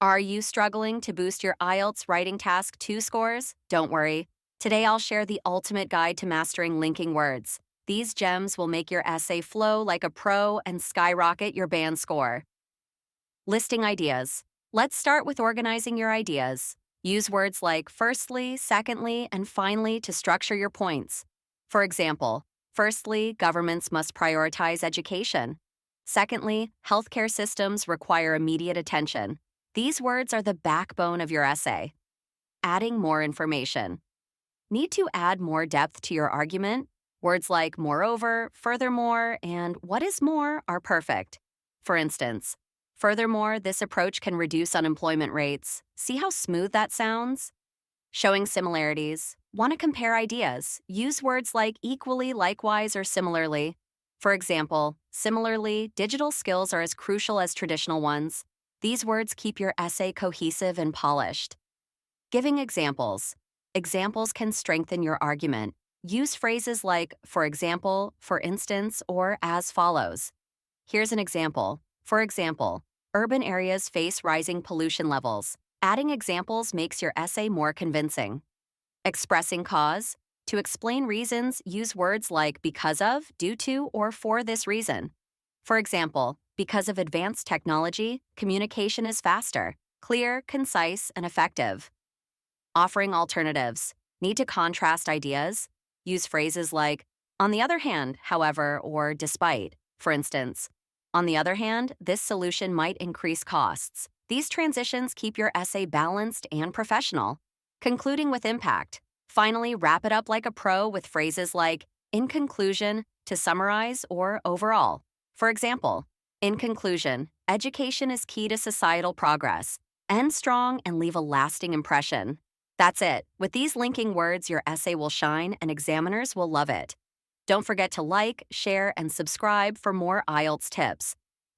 Are you struggling to boost your IELTS Writing Task 2 scores? Don't worry. Today I'll share the ultimate guide to mastering linking words. These gems will make your essay flow like a pro and skyrocket your band score. Listing ideas. Let's start with organizing your ideas. Use words like firstly, secondly, and finally to structure your points. For example, firstly, governments must prioritize education. Secondly, healthcare systems require immediate attention. These words are the backbone of your essay. Adding more information. Need to add more depth to your argument? Words like moreover, furthermore, and what is more are perfect. For instance, furthermore, this approach can reduce unemployment rates. See how smooth that sounds? Showing similarities. Want to compare ideas? Use words like equally, likewise, or similarly. For example, similarly, digital skills are as crucial as traditional ones. These words keep your essay cohesive and polished. Giving examples. Examples can strengthen your argument. Use phrases like, for example, for instance, or as follows. Here's an example. For example, urban areas face rising pollution levels. Adding examples makes your essay more convincing. Expressing cause. To explain reasons, use words like because of, due to, or for this reason. For example, because of advanced technology, communication is faster, clear, concise, and effective. Offering alternatives. Need to contrast ideas? Use phrases like, on the other hand, however, or despite. For instance, on the other hand, this solution might increase costs. These transitions keep your essay balanced and professional. Concluding with impact. Finally, wrap it up like a pro with phrases like, in conclusion, to summarize, or overall. For example, in conclusion, education is key to societal progress. End strong and leave a lasting impression. That's it. With these linking words, your essay will shine and examiners will love it. Don't forget to like, share, and subscribe for more IELTS tips.